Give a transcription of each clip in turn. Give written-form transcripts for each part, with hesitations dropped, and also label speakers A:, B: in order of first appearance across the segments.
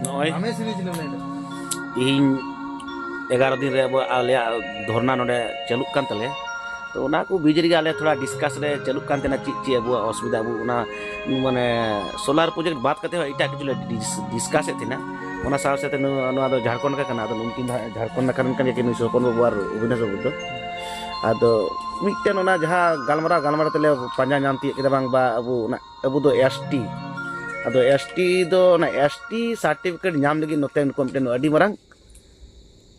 A: नॉय इन 11 दिन रे आले धरना नोडे चलुक कान तले तो ना को बीच रे आले थोड़ा डिस्कस रे चलुक कान तेना ची अब असुविधा अब ना माने सोलार प्रोजेक्ट बात करते हो इटा के डिस्कस थिना ओना साव से नो दो झारखंड का कना तो उनकिन झारखंड कारण kan के सोकन बार अभिनय बुद्ध आदो मिटन ओना जहां गालमारा तले पंजा नाम ती के बांग बा अबु दो एसटी आदो एसटी दो ना एसटी सर्टिफिकेट नाम लगी नोते उनको मिटन अडी मरंग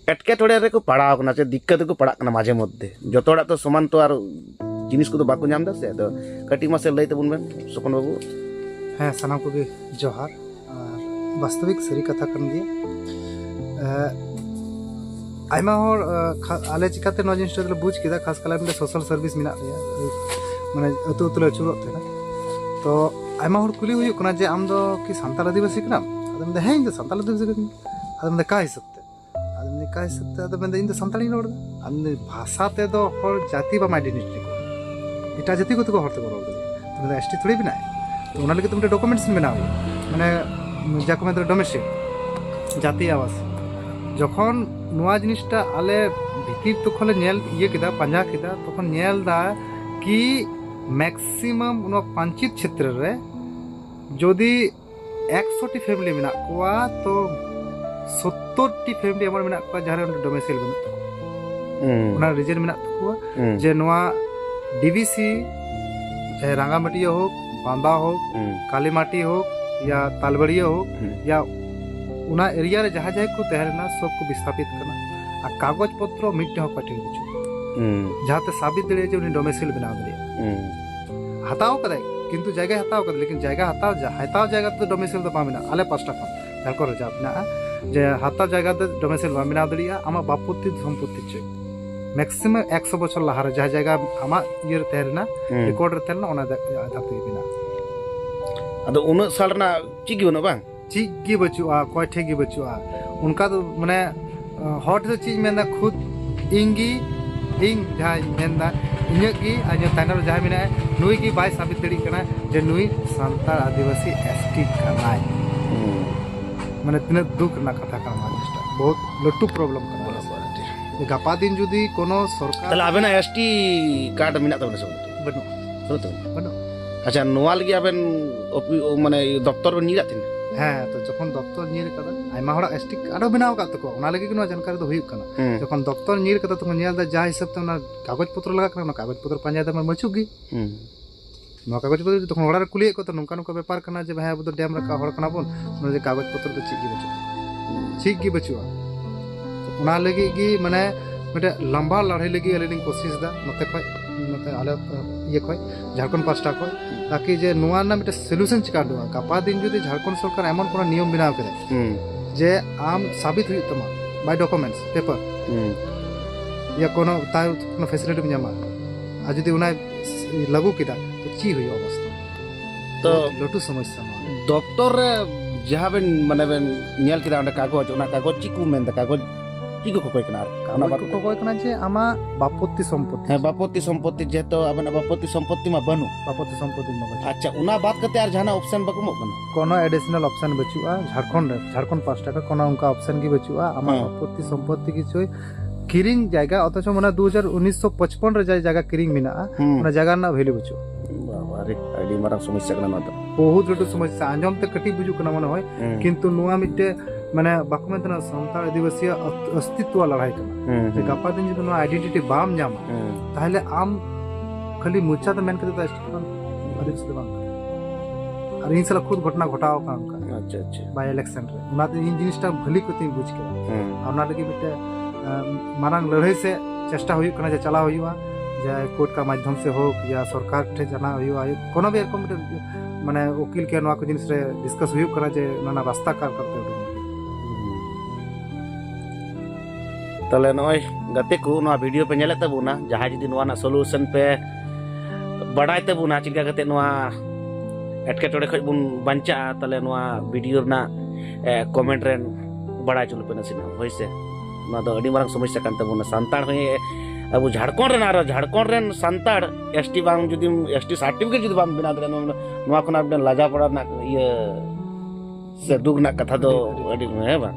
A: एटकेटोड़े रे को पड़ाव कना से दिक्कत को पड़ा कना माजे मध्य जतोड़ा तो समान तो आर जिनिस को तो बाको नाम दा से तो कटी मासे लई तबुन बेन सुकन बाबू
B: हाँ सानाम को भी जोहार और वास्तविक सरी कथा कर दिया आयमा और आले चिकाते नो जिनिस तो बुझ किदा खास कला में सोशल सर्विस मिना दिया माने अतु अतु चुरत थे तो आयमा और कुली हुई कना जे आम दो कि संताल आदिवासी कना आदम दे हैं संताल आदिवासी कना आदम दे का हिसाब काय सकते हैं तो मैं इन संताली रोड अन्य भाषा ते तो हर जाति बा आइडेंटिटी को इटा जाति को तो हर तो रोड तो मैं एसटी थोड़ी बिना तो उना लगे तुमटे डॉक्यूमेंट्स बनाओ माने जाको में डोमेस्टिक जाति आवास जखन नोआ जिनिसटा आले भितिर तो खले नेल ये किदा पंजा किदा तखन नेल दा कि मैक्सिमम उन पंचायत क्षेत्र रे जदि 100 टी फैमिली मिना कोआ तो 70 टी फैमिली एमन मिना को जहां डोमेसाइल बन उना रीजन मिना को जे नोआ डीवीसी चाहे रांगामाटी हो बांदा हो कालीमाटी हो या तालबड़िया हो या उना एरिया रे जहां जहां को तहरना सब को विस्थापित करना आ कागज पत्र मिट हो पटे बिचु जहां ते साबित दे जे उनी डोमेसाइल बना दे हटाओ करे किंतु जगह हटाओ करे लेकिन जगह हटाओ जगह तो डोमेसाइल तो बा मिना आले पास्टा खन झारखंड रे जाबना जे हाता जगह दे डोमेसाइल बा मिना दरिया आमा बापत्ति संपत्ति चे मैक्सिमम 100 बछर लहार जहां जगह आमा ये तहरना रिकॉर्ड रे तहरना ओना दाते बिना
A: अदो उन साल ना चिगी बनो बा
B: चिगी बचुआ कोय ठेगी बचुआ उनका तो माने हॉट तो चीज मेंदा खुद इंगी इंग जहां मेंदा इनगी आज तानर जहां मिना नुई की बाय साबित दड़ी कना जे नुई संताल आदिवासी एसटी कनाय माने तिने दुख ना कथा का मानिस्टा बहुत लट्टू प्रॉब्लम का ये गपा दिन जुदी कोनो सरकार
A: तले आबेना एसटी कार्ड मिना तबने सब बनो अच्छा नोवाल गया बेन माने दफ्तर में नीरा थिन
B: हां तो जखन दफ्तर नीर कदा आइमा हड़ा एसटी कार्ड बनाव का तको ओना लगे कि जानकारी तो हुई कना जखन दफ्तर नीर कदा तो नेल दा जा हिसाब ते ना कागज पत्र लगा कना कागज पत्र पंजा दा मचुगी नो कागज पत्र तखन ओड़ा रे कुली को तो नोका नोका व्यापार करना जे भाई अब तो डैम रखा हड़ कना बोन जे कागज पत्र तो ठीक गी बचुआ ओना लगे कि माने मटे लंबा लड़ाई लगी अलेनी कोशिश दा नते खय नते आले ये खय झारखंड पास्टा खय ताकि जे नुआ ना मटे सॉल्यूशन चिका दो गपा दिन जदि झारखंड सरकार एमन कोन नियम बनाव करे जे आम साबित हुई तमा बाय डॉक्यूमेंट्स पेपर या कोनो ताय कोनो फैसिलिटी में जमा आ जदि उना लागू किदा तो ची हुई अवस्था तो लटू समस्या
A: दफ्तर रे जहां बेन माने बेन नेल किदा ओना कागज ओना कागज चिकू मेन दा कागज चिको को कोई कनार काना बात
B: को कोई कना जे आमा बापत्ति संपत्ति
A: है बापत्ति संपत्ति जे तो अबन बापत्ति संपत्ति में बनू
B: बापत्ति संपत्ति में
A: अच्छा उना बात करते यार जहां ऑप्शन बकमो कना
B: कोनो एडिशनल ऑप्शन बचुआ झारखंड 5 टाका कोनो उनका ऑप्शन की बचुआ आमा बापत्ति संपत्ति की छोय किरिंग जायगा अथच मना 1955 रे जायगा किरिंग मिना ओना जायगा ना वैल्यू बचु
A: बाबा रे आईडी मारा समस्या कना तो
B: बहुत लटू समस्या आंजम ते कटी बुजु कना मन होय किंतु नुआ मिटे माने बाकुमेंतना संताल आदिवासी अस्तित्व लड़ाई कना जे गपा दिन जे नुआ आइडेंटिटी बाम जामा ताहले आम खाली मुचा तो मेन करते आदिवासी बाम और इन साला खुद घटना घटाओ का उनका अच्छा बाय इलेक्शन रे उना तो इन जिनिसटा भली कति बुझ के उना लगी मिटे मारंग लड़ाई से चेष्टा हुई कना जे चला हुईवा जे कोर्ट का माध्यम से हो या सरकार ठे जना हुईवा कोनो भी रकम माने वकील के नवा को जिनिस रे डिस्कस हुई करा जे नाना रास्ता कार करते
A: तले नय गते को नवा वीडियो पे नेले तबुना जहां जदी नवा ना सॉल्यूशन पे बड़ाई तबुना चिका गते नवा एटकेटोड़े खज बुन बंचा तले नवा वीडियो ना कमेंट रे बड़ा चुल पे नसिना होइसे ना दो अडी मारंग समस्या कान तबुना संताड़ होय अब झारखंड रे नारो झारखंड रे संताड़ एसटी बांग जदी एसटी सर्टिफिकेट जदी बांग बिना दरे नवा कोना लाजा पड़ा ना ये से दुख ना कथा दो अड़ी है बा